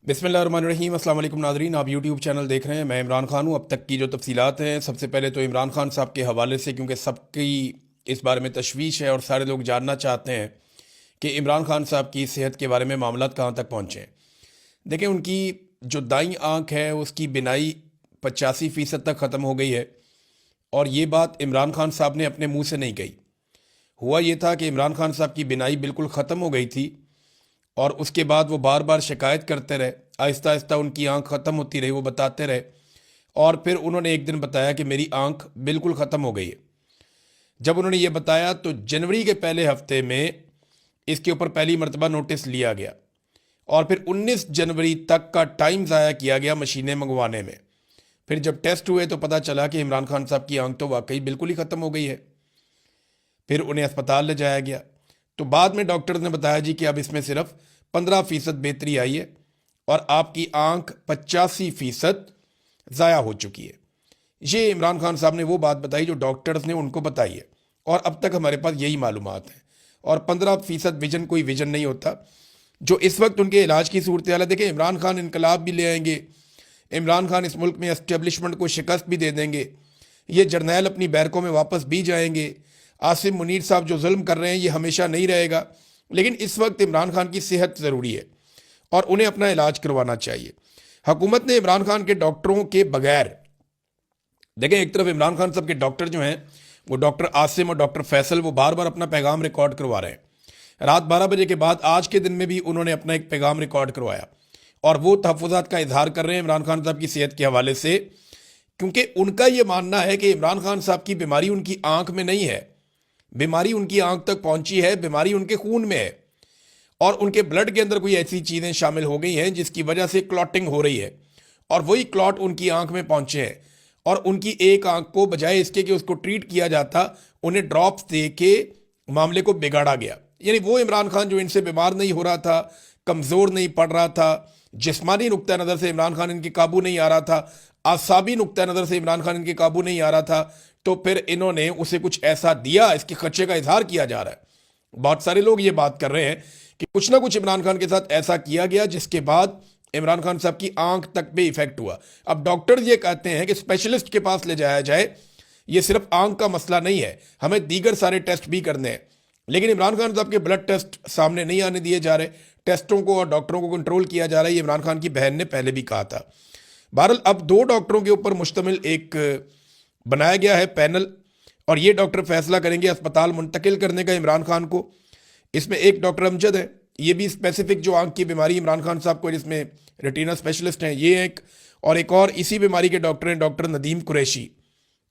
بسم اللہ الرحمن الرحیم۔ السلام علیکم ناظرین، آپ یوٹیوب چینل دیکھ رہے ہیں، میں عمران خان ہوں۔ اب تک کی جو تفصیلات ہیں، سب سے پہلے تو عمران خان صاحب کے حوالے سے، کیونکہ سب کی اس بارے میں تشویش ہے اور سارے لوگ جاننا چاہتے ہیں کہ عمران خان صاحب کی صحت کے بارے میں معاملات کہاں تک پہنچے ہیں۔ دیکھیں، ان کی جو دائیں آنکھ ہے اس کی بینائی 85% تک ختم ہو گئی ہے، اور یہ بات عمران خان صاحب نے اپنے منہ سے نہیں کہی۔ ہوا یہ تھا کہ عمران خان صاحب کی بینائی بالکل ختم ہو گئی تھی، اور اس کے بعد وہ بار بار شکایت کرتے رہے، آہستہ آہستہ ان کی آنکھ ختم ہوتی رہی، وہ بتاتے رہے، اور پھر انہوں نے ایک دن بتایا کہ میری آنکھ بالکل ختم ہو گئی ہے۔ جب انہوں نے یہ بتایا تو جنوری کے پہلے ہفتے میں اس کے اوپر پہلی مرتبہ نوٹس لیا گیا، اور پھر 19 جنوری تک کا ٹائم ضائع کیا گیا مشینیں منگوانے میں۔ پھر جب ٹیسٹ ہوئے تو پتہ چلا کہ عمران خان صاحب کی آنکھ تو واقعی بالکل ہی ختم ہو گئی ہے۔ پھر انہیں اسپتال لے جایا گیا، تو بعد میں ڈاکٹرز نے بتایا جی کہ اب اس میں صرف 15% بہتری آئی ہے، اور آپ کی آنکھ 85% ضائع ہو چکی ہے۔ یہ عمران خان صاحب نے وہ بات بتائی جو ڈاکٹرز نے ان کو بتائی ہے، اور اب تک ہمارے پاس یہی معلومات ہیں۔ اور 15% ویژن کوئی ویژن نہیں ہوتا۔ جو اس وقت ان کے علاج کی صورتحال ہے، دیکھیں، عمران خان انقلاب بھی لے آئیں گے، عمران خان اس ملک میں اسٹیبلشمنٹ کو شکست بھی دے دیں گے، یہ جرنیل اپنی بیرکوں میں واپس بھی جائیں گے، عاصم منیر صاحب جو ظلم کر رہے ہیں یہ ہمیشہ نہیں رہے گا، لیکن اس وقت عمران خان کی صحت ضروری ہے اور انہیں اپنا علاج کروانا چاہیے۔ حکومت نے عمران خان کے ڈاکٹروں کے بغیر، دیکھیں، ایک طرف عمران خان صاحب کے ڈاکٹر جو ہیں وہ ڈاکٹر عاصم اور ڈاکٹر فیصل، وہ بار بار اپنا پیغام ریکارڈ کروا رہے ہیں۔ رات 12 بجے کے بعد آج کے دن میں بھی انہوں نے اپنا ایک پیغام ریکارڈ کروایا، اور وہ تحفظات کا اظہار کر رہے ہیں عمران خان صاحب کی صحت کے حوالے سے، کیونکہ ان کا یہ ماننا ہے کہ عمران خان صاحب کی بیماری ان کی آنکھ میں نہیں ہے، بیماری ان کی آنکھ تک پہنچی ہے، بیماری ان کے خون میں ہے، اور ان کے بلڈ کے اندر کوئی ایسی چیزیں شامل ہو گئی ہیں جس کی وجہ سے کلاٹنگ ہو رہی ہے، اور وہی کلاٹ ان کی آنکھ میں پہنچے ہیں، اور ان کی ایک آنکھ کو بجائے اس کے کہ اس کو ٹریٹ کیا جاتا، انہیں ڈراپس دے کے معاملے کو بگاڑا گیا۔ یعنی وہ عمران خان جو ان سے بیمار نہیں ہو رہا تھا، کمزور نہیں پڑ رہا تھا، جسمانی نقطہ نظر سے عمران خان ان کے قابو نہیں آ رہا تھا، اعصابی نقطہ نظر سے عمران خان ان کے قابو نہیں آ رہا تھا، تو پھر انہوں نے اسے کچھ ایسا دیا، اس کے خدشے کا اظہار کیا جا رہا ہے۔ بہت سارے لوگ یہ بات کر رہے ہیں کہ کچھ نہ کچھ عمران خان کے ساتھ ایسا کیا گیا جس کے بعد عمران خان صاحب کی آنکھ تک پہ ایفیکٹ ہوا۔ اب ڈاکٹر یہ کہتے ہیں کہ اسپیشلسٹ کے پاس لے جایا جائے، یہ صرف آنکھ کا مسئلہ نہیں ہے، ہمیں دیگر سارے ٹیسٹ بھی کرنے ہیں، لیکن عمران خان صاحب کے بلڈ ٹیسٹ سامنے نہیں آنے دیے جا رہے، ٹیسٹوں کو اور ڈاکٹروں کو کنٹرول کیا جا رہا ہے۔ یہ عمران خان کی بہن نے پہلے بھی کہا تھا۔ بہرحال اب 2 ڈاکٹروں کے اوپر مشتمل ایک بنایا گیا ہے پینل، اور یہ ڈاکٹر فیصلہ کریں گے اسپتال منتقل کرنے کا عمران خان کو۔ اس میں ایک ڈاکٹر امجد ہے، یہ بھی اسپیسیفک جو آنکھ کی بیماری عمران خان صاحب کو، جس میں ریٹینا اسپیشلسٹ ہیں، یہ ایک، اور ایک اور اسی بیماری کے ڈاکٹر ہیں ڈاکٹر ندیم قریشی۔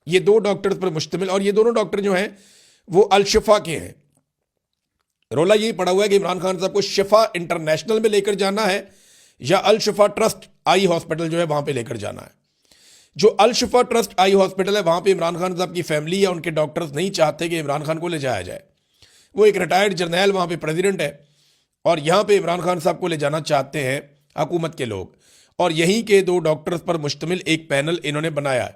یہ 2 ڈاکٹرز پر مشتمل، اور یہ دونوں ڈاکٹر جو ہیں وہ الشفا کے ہیں۔ رولا یہی پڑا ہوا ہے کہ عمران خان صاحب کو شفا انٹرنیشنل میں لے کر جانا ہے یا الشفا ٹرسٹ آئی ہاسپٹل جو ہے وہاں پہ لے کر جانا ہے۔ جو الشفا ٹرسٹ آئی ہاسپٹل ہے وہاں پہ عمران خان صاحب کی فیملی یا ان کے ڈاکٹرز نہیں چاہتے کہ عمران خان کو لے جایا جائے۔ وہ ایک ریٹائرڈ جرنیل وہاں پہ پریزیڈنٹ ہے، اور یہاں پہ عمران خان صاحب کو لے جانا چاہتے ہیں حکومت کے لوگ، اور یہیں کے 2 ڈاکٹرز پر مشتمل ایک پینل انہوں نے بنایا ہے۔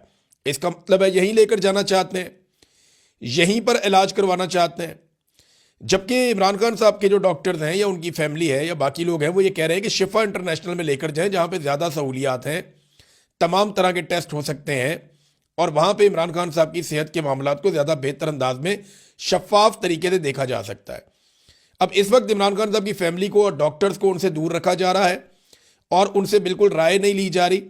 اس کا مطلب ہے یہیں لے کر جانا چاہتے ہیں، یہیں پر علاج کروانا چاہتے ہیں۔ جبکہ عمران خان صاحب کے جو ڈاکٹرز ہیں یا ان کی فیملی ہے یا باقی لوگ ہیں، وہ یہ کہہ رہے ہیں کہ شفا انٹرنیشنل میں لے کر جائیں، جہاں پہ زیادہ سہولیات ہیں، تمام طرح کے ٹیسٹ ہو سکتے ہیں، اور وہاں پہ عمران خان صاحب کی صحت کے معاملات کو زیادہ بہتر انداز میں شفاف طریقے سے دیکھا جا سکتا ہے۔ اب اس وقت عمران خان صاحب کی فیملی کو اور ڈاکٹرز کو ان سے دور رکھا جا رہا ہے، اور ان سے بالکل رائے نہیں لی جا رہی،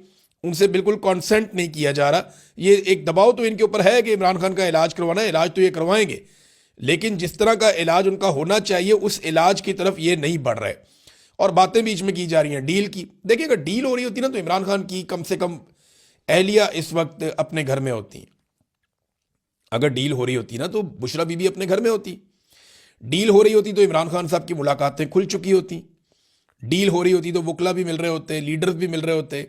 ان سے بالکل کانسنٹ نہیں کیا جا رہا۔ یہ ایک دباؤ تو ان کے اوپر ہے کہ عمران خان کا علاج کروانا ہے، علاج تو یہ کروائیں گے، لیکن جس طرح کا علاج ان کا ہونا چاہیے اس علاج کی طرف یہ نہیں بڑھ رہے، اور باتیں بیچ میں کی جا رہی ہیں ڈیل کی۔ دیکھیں، اگر ڈیل ہو رہی ہوتی نا تو عمران خان کی کم سے کم اہلیہ اس وقت اپنے گھر میں ہوتی ہیں۔ اگر ڈیل ہو رہی ہوتی نا تو بشرا بی بی اپنے گھر میں ہوتی، ڈیل ہو رہی ہوتی تو عمران خان صاحب کی ملاقاتیں کھل چکی ہوتی، ڈیل ہو رہی ہوتی تو وکلا بھی مل رہے ہوتے، لیڈرز بھی مل رہے ہوتے،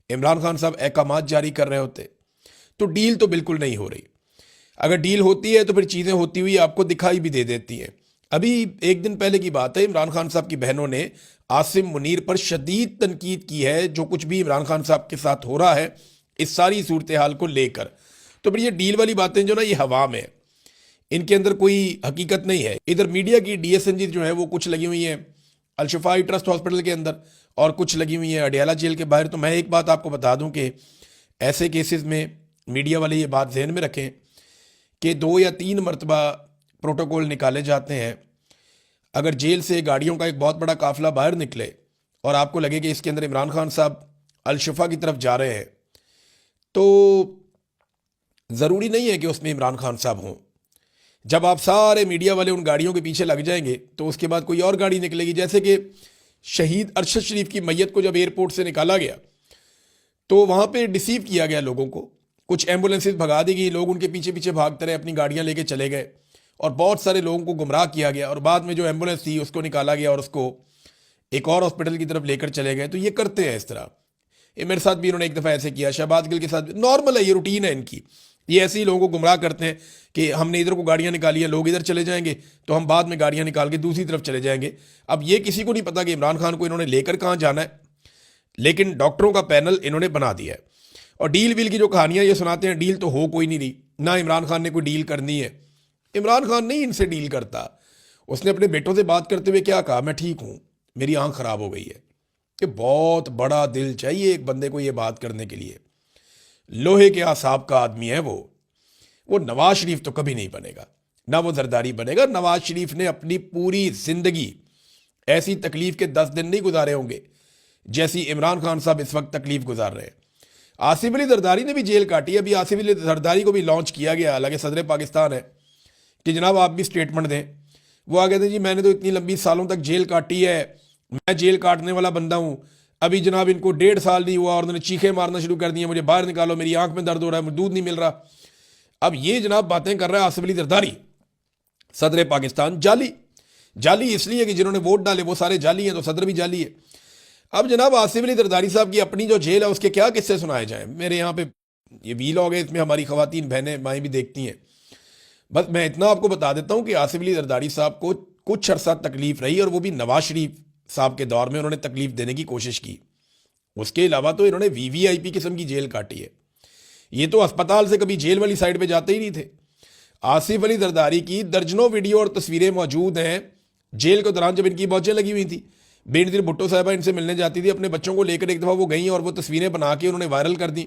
عمران خان صاحب احکامات جاری کر رہے ہوتے۔ تو ڈیل تو بالکل نہیں ہو رہی۔ اگر ڈیل ہوتی ہے تو پھر چیزیں ہوتی ہوئی آپ کو دکھائی بھی دے دیتی ہیں۔ ابھی ایک دن پہلے کی بات ہے، عمران خان صاحب کی بہنوں نے عاصم منیر پر شدید تنقید کی ہے، جو کچھ بھی عمران خان صاحب کے ساتھ ہو رہا ہے اس ساری صورتحال کو لے کر۔ تو پھر یہ ڈیل والی باتیں جو نا یہ ہوا میں، ان کے اندر کوئی حقیقت نہیں ہے۔ ادھر میڈیا کی ڈی ایس این جی جو ہے وہ کچھ لگی ہوئی ہیں، الشفائی ٹرسٹ ہاسپٹل کے اندر اور کچھ لگی ہوئی ہیں اڈیالہ جیل کے باہر. تو میں ایک بات آپ کو بتا دوں کہ ایسے کیسز میں میڈیا والے یہ بات ذہن میں رکھیں کہ 2 یا 3 مرتبہ پروٹوکول نکالے جاتے ہیں. اگر جیل سے گاڑیوں کا ایک بہت بڑا قافلہ باہر نکلے اور آپ کو لگے کہ اس کے اندر عمران خان صاحب الشفا کی طرف جا رہے ہیں, تو ضروری نہیں ہے کہ اس میں عمران خان صاحب ہوں. جب آپ سارے میڈیا والے ان گاڑیوں کے پیچھے لگ جائیں گے تو اس کے بعد کوئی اور گاڑی نکلے گی. جیسے کہ شہید ارشد شریف کی میت کو جب ایئرپورٹ سے نکالا گیا تو وہاں پہ ڈسیو کیا گیا لوگوں کو, کچھ ایمبولینسز بھگا دی گئی, لوگ ان کے پیچھے پیچھے بھاگتے رہے, اپنی گاڑیاں لے کے چلے گئے اور بہت سارے لوگوں کو گمراہ کیا گیا, اور بعد میں جو ایمبولینس تھی اس کو نکالا گیا اور اس کو ایک اور ہاسپٹل کی طرف لے کر چلے گئے. تو یہ کرتے ہیں اس طرح. یہ میرے ساتھ بھی انہوں نے ایک دفعہ ایسے کیا, شہباز گل کے ساتھ بھی نارمل ہے, یہ روٹین ہے ان کی. یہ ایسے ہی لوگوں کو گمراہ کرتے ہیں کہ ہم نے ادھر کو گاڑیاں نکالی ہیں, لوگ ادھر چلے جائیں گے تو ہم بعد میں گاڑیاں نکال کے دوسری طرف چلے جائیں گے. اب یہ کسی کو نہیں پتا کہ عمران خان کو انہوں نے لے کر کہاں جانا ہے, لیکن ڈاکٹروں کا پینل انہوں نے بنا دیا ہے. اور ڈیل ویل کی جو کہانیاں یہ سناتے ہیں, ڈیل تو ہو کوئی نہیں رہی, نہ عمران خان نے کوئی ڈیل کرنی ہے. عمران خان نہیں ان سے ڈیل کرتا. اس نے اپنے بیٹوں سے بات کرتے ہوئے کیا کہا, میں ٹھیک ہوں, میری آنکھ خراب ہو گئی ہے. کہ بہت بڑا دل چاہیے ایک بندے کو یہ بات کرنے کے لیے. لوہے کے اعصاب کا آدمی ہے وہ نواز شریف تو کبھی نہیں بنے گا, نہ وہ زرداری بنے گا. نواز شریف نے اپنی پوری زندگی ایسی تکلیف کے 10 دن نہیں گزارے ہوں گے جیسی عمران خان صاحب اس وقت تکلیف گزار رہے ہیں. آصف علی زرداری نے بھی جیل کاٹی ہے. ابھی آصف علی زرداری کو بھی لانچ کیا گیا, حالانکہ صدر پاکستان ہے, کہ جناب آپ بھی سٹیٹمنٹ دیں. وہ آگے تھے جی میں نے تو اتنی لمبی سالوں تک جیل کاٹی ہے, میں جیل کاٹنے والا بندہ ہوں. ابھی جناب ان کو 1.5 سال نہیں ہوا اور انہوں نے چیخیں مارنا شروع کر دی ہیں, مجھے باہر نکالو, میری آنکھ میں درد ہو رہا ہے, مجھے دودھ نہیں مل رہا. اب یہ جناب باتیں کر رہا ہے آصف علی زرداری, صدر پاکستان. جعلی اس لیے کہ جنہوں نے ووٹ ڈالے وہ سارے جعلی ہیں, تو صدر بھی جعلی ہے. اب جناب آصف علی زرداری صاحب کی اپنی جو جیل ہے اس کے کیا قصے سنائے جائیں. میرے یہاں پہ یہ ویلاگ ہے, اس میں ہماری خواتین بہنیں مائیں بھی دیکھتی ہیں. بس میں اتنا آپ کو بتا دیتا ہوں کہ آصف علی زرداری صاحب کو کچھ عرصہ تکلیف رہی, اور وہ بھی نواز شریف صاحب کے دور میں انہوں نے تکلیف دینے کی کوشش کی. اس کے علاوہ تو انہوں نے VVIP قسم کی جیل کاٹی ہے. یہ تو اسپتال سے کبھی جیل والی سائڈ پہ جاتے ہی نہیں تھے. آصف علی زرداری کی درجنوں ویڈیو اور تصویریں موجود ہیں جیل کے دوران جب ان کی موجیں لگی ہوئی تھیں. بے نظیر بھٹو صاحبہ ان سے ملنے جاتی تھی, اپنے بچوں کو لے کر ایک دفعہ وہ گئیں اور وہ تصویریں بنا کے انہوں نے وائرل کر دیں.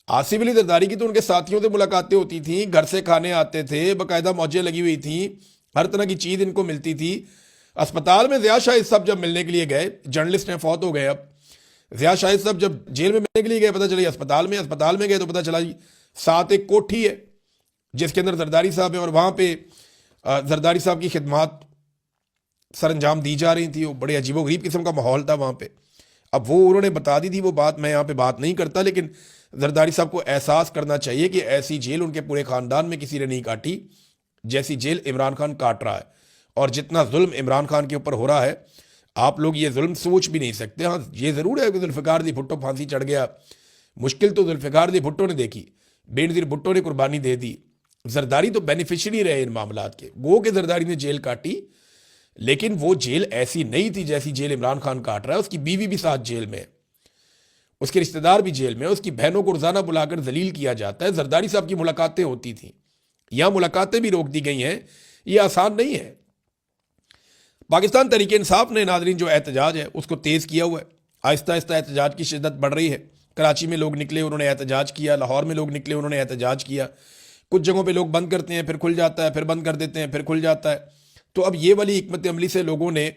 آصف علی زرداری کی تو ان کے ساتھیوں سے ملاقاتیں ہوتی تھیں, گھر سے کھانے آتے تھے, باقاعدہ موجیں لگی ہوئی تھیں, ہر طرح کی چیز ان کو ملتی تھی. اسپتال میں ضیاء شاہد صاحب جب ملنے کے لیے گئے, جرنلسٹ ہیں, فوت ہو گئے اب, ضیاء شاہد صاحب جب جیل میں ملنے کے لیے گئے, پتہ چلا اسپتال میں گئے تو پتہ چلا جی ساتھ ایک کوٹھی ہے جس کے اندر زرداری صاحب ہے, اور وہاں پہ زرداری صاحب کی خدمات سر انجام دی جا رہی تھی. وہ بڑے عجیب و غریب قسم کا ماحول تھا وہاں پہ. اب وہ انہوں نے بتا دی تھی وہ بات, میں یہاں پہ بات نہیں کرتا, لیکن زرداری صاحب کو احساس کرنا چاہیے کہ ایسی جیل ان کے پورے خاندان میں کسی نے نہیں کاٹی جیسی جیل عمران خان کاٹ رہا ہے. اور جتنا ظلم عمران خان کے اوپر ہو رہا ہے آپ لوگ یہ ظلم سوچ بھی نہیں سکتے. ہاں یہ ضرور ہے کہ ذوالفقار دی بھٹو پھانسی چڑھ گیا, مشکل تو ذوالفقار دی بھٹو نے دیکھی, بے نظیر بھٹو نے قربانی دے دی. زرداری تو بینیفیشری رہے ان معاملات کے. گو کہ زرداری نے جیل کاٹی, لیکن وہ جیل ایسی نہیں تھی جیسی جیل عمران خان کاٹ رہا ہے. اس کی بیوی بھی ساتھ جیل میں ہے, اس کے رشتہ دار بھی جیل میں, اس کی بہنوں کو روزانہ بلا کر ذلیل کیا جاتا ہے. زرداری صاحب کی ملاقاتیں ہوتی تھیں, یہاں ملاقاتیں بھی روک دی گئی ہیں. یہ آسان نہیں ہے. پاکستان تحریک انصاف نے ناظرین جو احتجاج ہے اس کو تیز کیا ہوا ہے. آہستہ آہستہ احتجاج کی شدت بڑھ رہی ہے. کراچی میں لوگ نکلے, انہوں نے احتجاج کیا. لاہور میں لوگ نکلے, انہوں نے احتجاج کیا. کچھ جگہوں پہ لوگ بند کرتے ہیں, پھر کھل جاتا ہے, پھر بند کر دیتے ہیں, پھر کھل جاتا ہے. تو اب یہ والی حکمت عملی سے لوگوں نے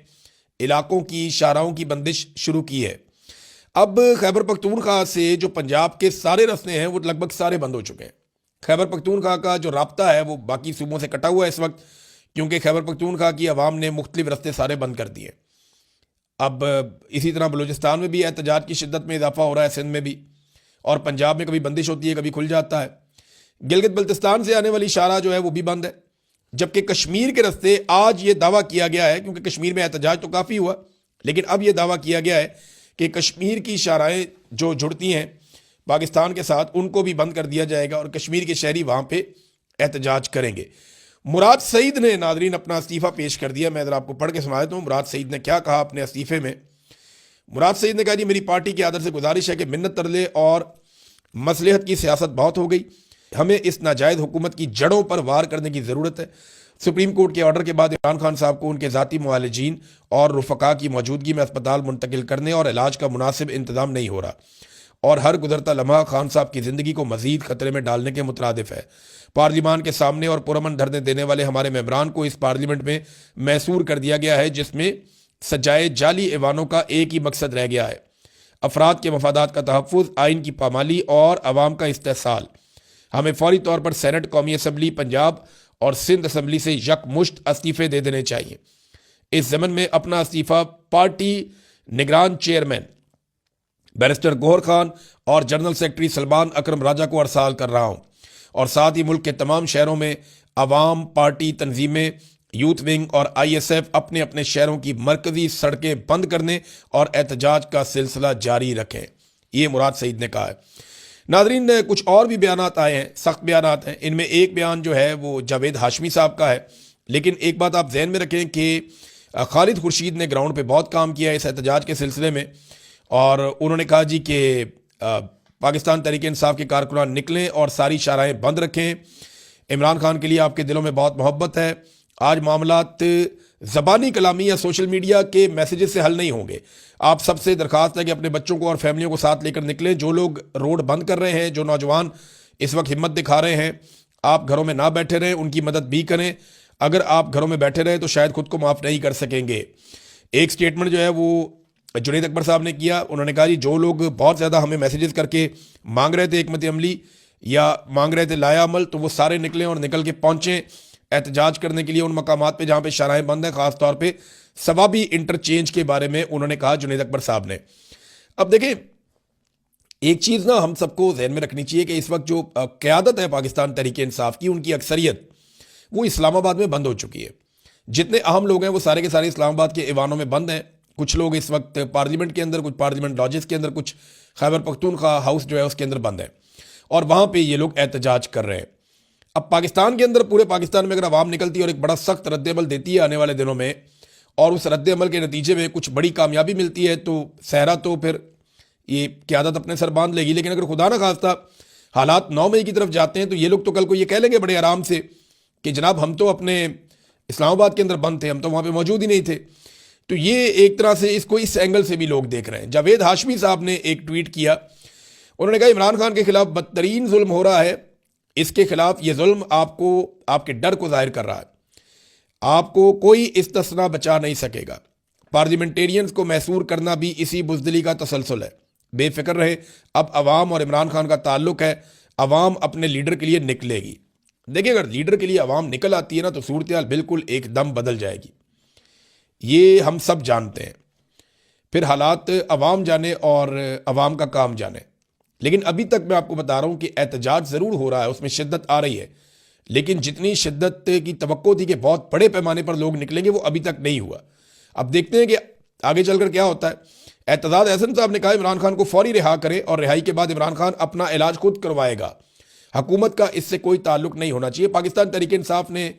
علاقوں کی, شاہراہوں کی بندش شروع کی ہے. اب خیبر پختونخوا سے جو پنجاب کے سارے رستے ہیں وہ لگ بھگ سارے بند ہو چکے ہیں. خیبر پختونخوا کا جو رابطہ ہے وہ باقی صوبوں سے کٹا ہوا ہے اس وقت, کیونکہ خیبر پختونخوا کی عوام نے مختلف رستے سارے بند کر دیے. اب اسی طرح بلوچستان میں بھی احتجاج کی شدت میں اضافہ ہو رہا ہے, سندھ میں بھی, اور پنجاب میں کبھی بندش ہوتی ہے کبھی کھل جاتا ہے. گلگت بلتستان سے آنے والی شاہراہ جو ہے وہ بھی بند ہے, جبکہ کشمیر کے رستے آج یہ دعویٰ کیا گیا ہے, کیونکہ کشمیر میں احتجاج تو کافی ہوا, لیکن اب یہ دعویٰ کیا گیا ہے کہ کشمیر کی شاہراہیں جو جڑتی ہیں پاکستان کے ساتھ ان کو بھی بند کر دیا جائے گا, اور کشمیر کے شہری وہاں پہ احتجاج کریں گے. مراد سعید نے ناظرین اپنا استعفیٰ پیش کر دیا. میں ذرا آپ کو پڑھ کے سنا دیتا ہوں مراد سعید نے کیا کہا اپنے استعفے میں. مراد سعید نے کہا جی میری پارٹی کے آدر سے گزارش ہے کہ منت ترلے اور مصلحت کی سیاست بہت ہو گئی, ہمیں اس ناجائز حکومت کی جڑوں پر وار کرنے کی ضرورت ہے. سپریم کورٹ کے آرڈر کے بعد عمران خان صاحب کو ان کے ذاتی معالجین اور رفقا کی موجودگی میں اسپتال منتقل کرنے اور علاج کا مناسب انتظام نہیں ہو رہا، اور ہر گزرتا لمحہ خان صاحب کی زندگی کو مزید خطرے میں ڈالنے کے مترادف ہے۔ پارلیمان کے سامنے اور پرامن دھرنے دینے والے ہمارے ممبران کو اس پارلیمنٹ میں محصور کر دیا گیا ہے، جس میں سجائے جعلی ایوانوں کا ایک ہی مقصد رہ گیا ہے: افراد کے مفادات کا تحفظ، آئین کی پامالی اور عوام کا استحصال۔ ہمیں فوری طور پر سینٹ، قومی اسمبلی پنجاب اور سندھ اسمبلی سے یکمشت استعفے دے دینے چاہیے۔ اس ضمن میں اپنا استعفیٰ پارٹی نگران چیئرمین بیرسٹر گوہر خان اور جنرل سیکرٹری سلمان اکرم راجہ کو ارسال کر رہا ہوں، اور ساتھ ہی ملک کے تمام شہروں میں عوام، پارٹی تنظیمیں، یوتھ ونگ اور آئی ایس ایف اپنے اپنے شہروں کی مرکزی سڑکیں بند کرنے اور احتجاج کا سلسلہ جاری رکھیں۔ یہ مراد سعید نے کہا ہے۔ ناظرین، کچھ اور بھی بیانات آئے ہیں، سخت بیانات ہیں۔ ان میں ایک بیان جو ہے وہ جاوید ہاشمی صاحب کا ہے، لیکن ایک بات آپ ذہن میں رکھیں کہ خالد خورشید نے گراؤنڈ پہ بہت کام کیا ہے اس احتجاج کے سلسلے میں، اور انہوں نے کہا جی کہ پاکستان تحریک انصاف کے کارکنان نکلیں اور ساری شاہراہیں بند رکھیں۔ عمران خان کے لیے آپ کے دلوں میں بہت محبت ہے۔ آج معاملات زبانی کلامی یا سوشل میڈیا کے میسیجز سے حل نہیں ہوں گے۔ آپ سب سے درخواست ہے کہ اپنے بچوں کو اور فیملیوں کو ساتھ لے کر نکلیں۔ جو لوگ روڈ بند کر رہے ہیں، جو نوجوان اس وقت ہمت دکھا رہے ہیں، آپ گھروں میں نہ بیٹھے رہیں، ان کی مدد بھی کریں۔ اگر آپ گھروں میں بیٹھے رہے تو شاید خود کو معاف نہیں کر سکیں گے۔ ایک سٹیٹمنٹ جو ہے وہ جنید اکبر صاحب نے کیا، انہوں نے کہا جی جو لوگ بہت زیادہ ہمیں میسیجز کر کے مانگ رہے تھے حکمت عملی یا مانگ رہے تھے لایا عمل، تو وہ سارے نکلیں اور نکل کے پہنچیں احتجاج کرنے کے لیے ان مقامات پہ جہاں پہ شاہراہیں بند ہیں، خاص طور پہ ثوابی انٹرچینج کے بارے میں انہوں نے کہا جنید اکبر صاحب نے۔ اب دیکھیں، ایک چیز نا ہم سب کو ذہن میں رکھنی چاہیے کہ اس وقت جو قیادت ہے پاکستان تحریک انصاف کی، ان کی اکثریت وہ اسلام آباد میں بند ہو چکی ہے۔ جتنے اہم لوگ ہیں وہ سارے کے سارے اسلام آباد کے ایوانوں میں بند ہیں۔ کچھ لوگ اس وقت پارلیمنٹ کے اندر، کچھ پارلیمنٹ لاجز کے اندر، کچھ خیبر پختونخوا ہاؤس جو ہے اس کے اندر بند ہے، اور وہاں پہ یہ لوگ احتجاج کر رہے ہیں۔ اب پاکستان کے اندر، پورے پاکستان میں اگر عوام نکلتی ہے اور ایک بڑا سخت رد عمل دیتی ہے آنے والے دنوں میں، اور اس رد عمل کے نتیجے میں کچھ بڑی کامیابی ملتی ہے، تو صحرا تو پھر یہ قیادت اپنے سر باندھ لے گی۔ لیکن اگر خدا نہ خواستہ حالات 9 مئی کی طرف جاتے ہیں تو یہ لوگ تو کل کو یہ کہہ لیں گے بڑے آرام سے کہ جناب ہم تو اپنے اسلام آباد کے اندر بند تھے، ہم تو وہاں پہ موجود ہی نہیں تھے۔ تو یہ ایک طرح سے اس کو اس اینگل سے بھی لوگ دیکھ رہے ہیں۔ جاوید ہاشمی صاحب نے ایک ٹویٹ کیا، انہوں نے کہا عمران خان کے خلاف بدترین ظلم ہو رہا ہے، اس کے خلاف یہ ظلم آپ کو، آپ کے ڈر کو ظاہر کر رہا ہے، آپ کو کوئی استثنا بچا نہیں سکے گا۔ پارلیمنٹیرینز کو محصور کرنا بھی اسی بزدلی کا تسلسل ہے۔ بے فکر رہے، اب عوام اور عمران خان کا تعلق ہے، عوام اپنے لیڈر کے لیے نکلے گی۔ دیکھیں، اگر لیڈر کے لیے عوام نکل آتی ہے نا تو صورتحال بالکل ایک دم بدل جائے گی، یہ ہم سب جانتے ہیں۔ پھر حالات عوام جانے اور عوام کا کام جانے۔ لیکن ابھی تک میں آپ کو بتا رہا ہوں کہ احتجاج ضرور ہو رہا ہے، اس میں شدت آ رہی ہے، لیکن جتنی شدت کی توقع تھی کہ بہت بڑے پیمانے پر لوگ نکلیں گے، وہ ابھی تک نہیں ہوا۔ اب دیکھتے ہیں کہ آگے چل کر کیا ہوتا ہے۔ اعتزاز احسن صاحب نے کہا عمران خان کو فوری رہا کرے، اور رہائی کے بعد عمران خان اپنا علاج خود کروائے گا، حکومت کا اس سے کوئی تعلق نہیں ہونا چاہیے۔ پاکستان تحریک انصاف نے،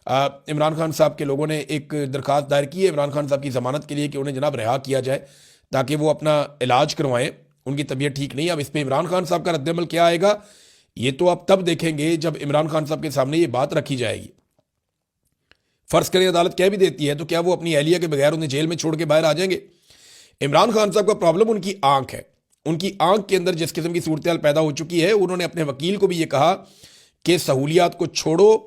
عمران خان صاحب کے لوگوں نے ایک درخواست دائر کی ہے عمران خان صاحب کی ضمانت کے لیے کہ انہیں جناب رہا کیا جائے تاکہ وہ اپنا علاج کروائیں، ان کی طبیعت ٹھیک نہیں ہے۔ اب اس پہ عمران خان صاحب کا رد عمل کیا آئے گا، یہ تو آپ تب دیکھیں گے جب عمران خان صاحب کے سامنے یہ بات رکھی جائے گی۔ فرض کریں عدالت کہہ بھی دیتی ہے تو کیا وہ اپنی اہلیہ کے بغیر انہیں جیل میں چھوڑ کے باہر آ جائیں گے؟ عمران خان صاحب کا پرابلم ان کی آنکھ ہے۔ ان کی آنکھ کے اندر جس قسم کی صورتحال پیدا ہو چکی ہے، انہوں نے اپنے وکیل کو بھی یہ کہا کہ سہولیات کو چھوڑو،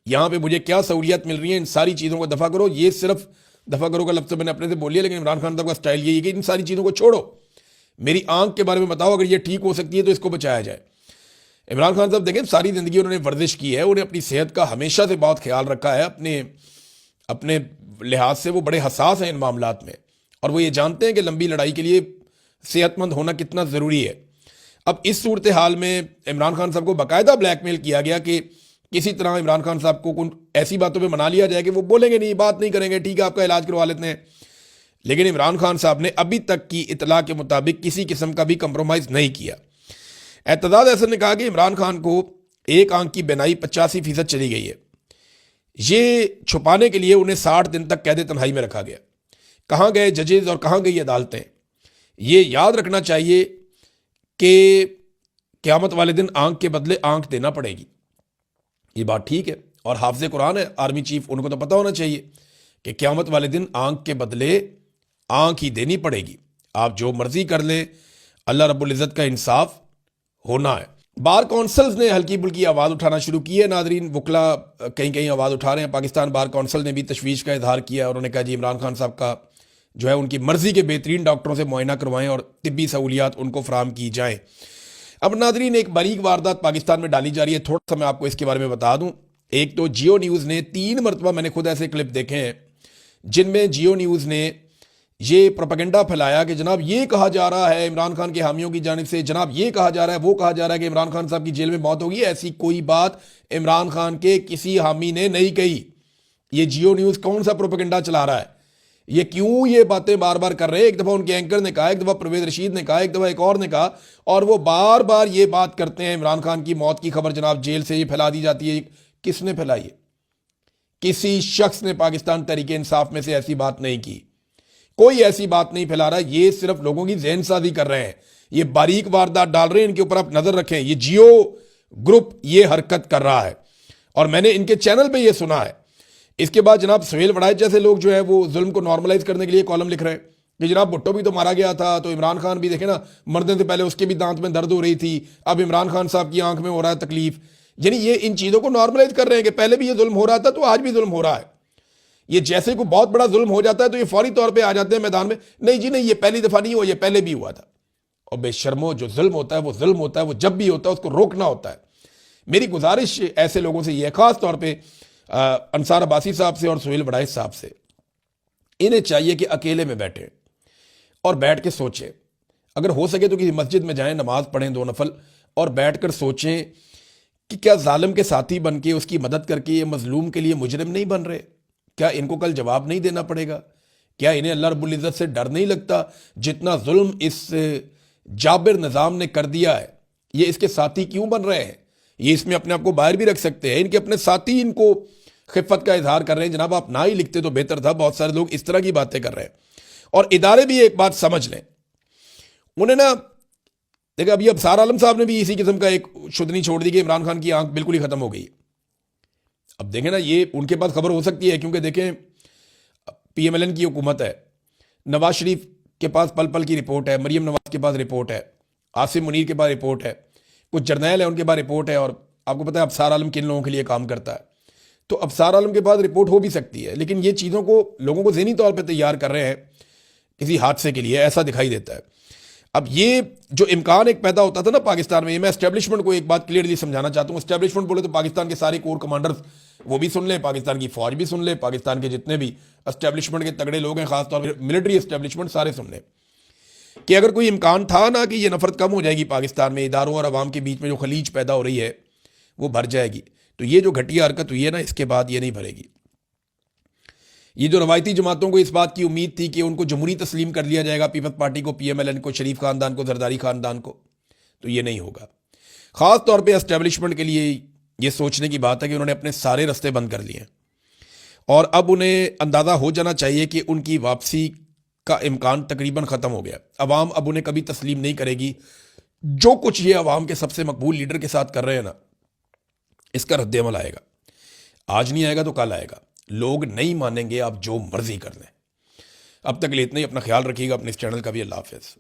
یہاں پہ مجھے کیا سہولیات مل رہی ہیں، ان ساری چیزوں کو دفع کرو۔ یہ صرف دفع کرو کا لفظ تو میں نے اپنے سے بول لیا، لیکن عمران خان صاحب کا سٹائل یہی ہے کہ ان ساری چیزوں کو چھوڑو، میری آنکھ کے بارے میں بتاؤ، اگر یہ ٹھیک ہو سکتی ہے تو اس کو بچایا جائے۔ عمران خان صاحب دیکھیں، ساری زندگی انہوں نے ورزش کی ہے، انہیں اپنی صحت کا ہمیشہ سے بہت خیال رکھا ہے، اپنے لحاظ سے وہ بڑے حساس ہیں ان معاملات میں، اور وہ یہ جانتے ہیں کہ لمبی لڑائی کے لیے صحت مند ہونا کتنا ضروری ہے۔ اب اس صورتحال میں عمران خان صاحب کو باقاعدہ بلیک میل کیا گیا کہ کسی طرح عمران خان صاحب کو ایسی باتوں پہ منا لیا جائے کہ وہ بولیں گے نہیں، بات نہیں کریں گے، ٹھیک ہے آپ کا علاج کروا لیتے ہیں۔ لیکن عمران خان صاحب نے ابھی تک کی اطلاع کے مطابق کسی قسم کا بھی کمپرومائز نہیں کیا۔ اعتزاز احسن نے کہا کہ عمران خان کو ایک آنکھ کی بینائی 85% چلی گئی ہے، یہ چھپانے کے لیے انہیں 60 دن تک قید تنہائی میں رکھا گیا۔ کہاں گئے ججز اور کہاں گئی عدالتیں؟ یہ یاد رکھنا چاہیے کہ قیامت والے دن آنکھ کے بدلے آنکھ دینا پڑے گی، یہ بات ٹھیک ہے، اور حافظ قرآن ہے آرمی چیف، ان کو تو پتہ ہونا چاہیے کہ قیامت والے دن آنکھ کے بدلے آنکھ ہی دینی پڑے گی، آپ جو مرضی کر لیں، اللہ رب العزت کا انصاف ہونا ہے۔ بار کونسلز نے ہلکی پھلکی آواز اٹھانا شروع کی ہے ناظرین، وکلا کہیں کہیں آواز اٹھا رہے ہیں۔ پاکستان بار کونسل نے بھی تشویش کا اظہار کیا، اور انہوں نے کہا جی عمران خان صاحب کا جو ہے ان کی مرضی کے بہترین ڈاکٹروں سے معائنہ کروائیں اور طبی سہولیات ان کو فراہم کی جائیں۔ اب ناظرین ایک باریک واردات پاکستان میں ڈالی جا رہی ہے، تھوڑا سا میں آپ کو اس کے بارے میں بتا دوں۔ ایک تو جیو نیوز نے 3 مرتبہ، میں نے خود ایسے کلپ دیکھے ہیں جن میں جیو نیوز نے یہ پروپیگنڈا پھیلایا کہ جناب یہ کہا جا رہا ہے عمران خان کے حامیوں کی جانب سے، جناب یہ کہا جا رہا ہے، وہ کہا جا رہا ہے کہ عمران خان صاحب کی جیل میں موت ہوگی۔ ایسی کوئی بات عمران خان کے کسی حامی نے نہیں کہی۔ یہ جیو نیوز کون سا پروپیگنڈا چلا رہا ہے؟ یہ کیوں یہ باتیں بار بار کر رہے ہیں؟ ایک دفعہ ان کے اینکر نے کہا، ایک دفعہ پرویز رشید نے کہا، ایک دفعہ ایک اور نے کہا، اور وہ بار بار یہ بات کرتے ہیں عمران خان کی موت کی خبر جناب جیل سے یہ پھیلا دی جاتی ہے۔ کس نے پھیلائی ہے؟ کسی شخص نے پاکستان تحریک انصاف میں سے ایسی بات نہیں کی، کوئی ایسی بات نہیں پھیلا رہا۔ یہ صرف لوگوں کی ذہن سازی کر رہے ہیں، یہ باریک واردات ڈال رہے ہیں، ان کے اوپر آپ نظر رکھیں۔ یہ جیو گروپ یہ حرکت کر رہا ہے، اور میں نے ان کے چینل پہ یہ سنا ہے۔ اس کے بعد جناب سہیل وڑائچ جیسے لوگ جو ہے وہ ظلم کو نارملائز کرنے کے لیے کالم لکھ رہے ہیں کہ جناب بھٹو بھی تو مارا گیا تھا، تو عمران خان بھی دیکھیں نا، مرنے سے پہلے اس کے بھی دانت میں درد ہو رہی تھی، اب عمران خان صاحب کی آنکھ میں ہو رہا ہے تکلیف۔ یعنی یہ ان چیزوں کو نارملائز کر رہے ہیں کہ پہلے بھی یہ ظلم ہو رہا تھا تو آج بھی ظلم ہو رہا ہے۔ یہ جیسے کوئی بہت بڑا ظلم ہو جاتا ہے تو یہ فوری طور پہ آ جاتے ہیں میدان میں، نہیں جی نہیں، یہ پہلی دفعہ نہیں ہوا، یہ پہلے بھی ہوا تھا۔ اور بے شرمو، جو ظلم ہوتا ہے وہ ظلم ہوتا ہے، وہ جب بھی ہوتا ہے اس کو روکنا ہوتا ہے۔ میری گزارش ایسے لوگوں سے یہ ہے، خاص طور پہ انصار عباسی صاحب سے اور سہیل وڑائچ صاحب سے، انہیں چاہیے کہ اکیلے میں بیٹھیں اور بیٹھ کے سوچیں۔ اگر ہو سکے تو کسی مسجد میں جائیں، نماز پڑھیں 2 نفل، اور بیٹھ کر سوچیں کہ کیا ظالم کے ساتھی بن کے اس کی مدد کر کے یہ مظلوم کے لیے مجرم نہیں بن رہے؟ کیا ان کو کل جواب نہیں دینا پڑے گا؟ کیا انہیں اللہ رب العزت سے ڈر نہیں لگتا؟ جتنا ظلم اس جابر نظام نے کر دیا ہے، یہ اس کے ساتھی کیوں بن رہے ہیں؟ یہ اس میں اپنے آپ کو باہر بھی رکھ سکتے ہیں، ان کے اپنے ساتھی ان کو خفت کا اظہار کر رہے ہیں۔ جناب آپ نہ ہی لکھتے تو بہتر تھا، بہت سارے لوگ اس طرح کی باتیں کر رہے ہیں۔ اور ادارے بھی ایک بات سمجھ لیں، انہیں نا دیکھیں، ابھی ابصار عالم صاحب نے بھی اسی قسم کا ایک شدنی چھوڑ دی کہ عمران خان کی آنکھ بالکل ہی ختم ہو گئی۔ اب دیکھیں نا، یہ ان کے پاس خبر ہو سکتی ہے کیونکہ دیکھیں پی ایم ایل این کی حکومت ہے، نواز شریف کے پاس پل پل کی رپورٹ ہے، مریم نواز کے پاس رپورٹ ہے، عاصم منیر کے پاس رپورٹ ہے، کچھ جرنیل ہیں ان کے پاس رپورٹ ہے، اور آپ کو پتہ ہے ابصار عالم کن لوگوں کے لیے کام کرتا ہے، تو ابصار عالم کے پاس رپورٹ ہو بھی سکتی ہے۔ لیکن یہ چیزوں کو لوگوں کو ذہنی طور پہ تیار کر رہے ہیں کسی حادثے کے لیے، ایسا دکھائی دیتا ہے۔ اب یہ جو امکان ایک پیدا ہوتا تھا نا پاکستان میں، یہ میں اسٹیبلشمنٹ کو ایک بات کلیئرلی سمجھانا چاہتا ہوں۔ اسٹیبلشمنٹ بولے تو پاکستان کے سارے کور کمانڈرز وہ بھی سن لیں، پاکستان کی فوج بھی سن لیں، پاکستان کے جتنے بھی اسٹیبلشمنٹ کے تگڑے لوگ ہیں، خاص طور پہ ملٹری اسٹیبلشمنٹ، سارے سن لیں کہ اگر کوئی امکان تھا نا کہ یہ نفرت کم ہو جائے گی پاکستان میں، اداروں اور عوام کے بیچ میں جو خلیج پیدا ہو رہی ہے وہ بھر جائے گی، تو یہ جو گھٹیا حرکت ہوئی ہے نا، اس کے بعد یہ نہیں بھرے گی۔ یہ جو روایتی جماعتوں کو اس بات کی امید تھی کہ ان کو جمہوری تسلیم کر دیا جائے گا، پیپلز پارٹی کو، پی ایم ایل این کو، شریف خاندان کو، زرداری خاندان کو، تو یہ نہیں ہوگا۔ خاص طور پہ اسٹیبلشمنٹ کے لیے یہ سوچنے کی بات ہے کہ انہوں نے اپنے سارے رستے بند کر لیے ہیں، اور اب انہیں اندازہ ہو جانا چاہیے کہ ان کی واپسی کا امکان تقریباً ختم ہو گیا۔ عوام اب انہیں کبھی تسلیم نہیں کرے گی۔ جو کچھ یہ عوام کے سب سے مقبول لیڈر کے ساتھ کر رہے ہیں نا، اس کا رد عمل آئے گا، آج نہیں آئے گا تو کل آئے گا۔ لوگ نہیں مانیں گے، آپ جو مرضی کر لیں۔ اب تک لیے اتنا ہی، اپنا خیال رکھیے گا، اپنے اس چینل کا بھی۔ اللہ حافظ۔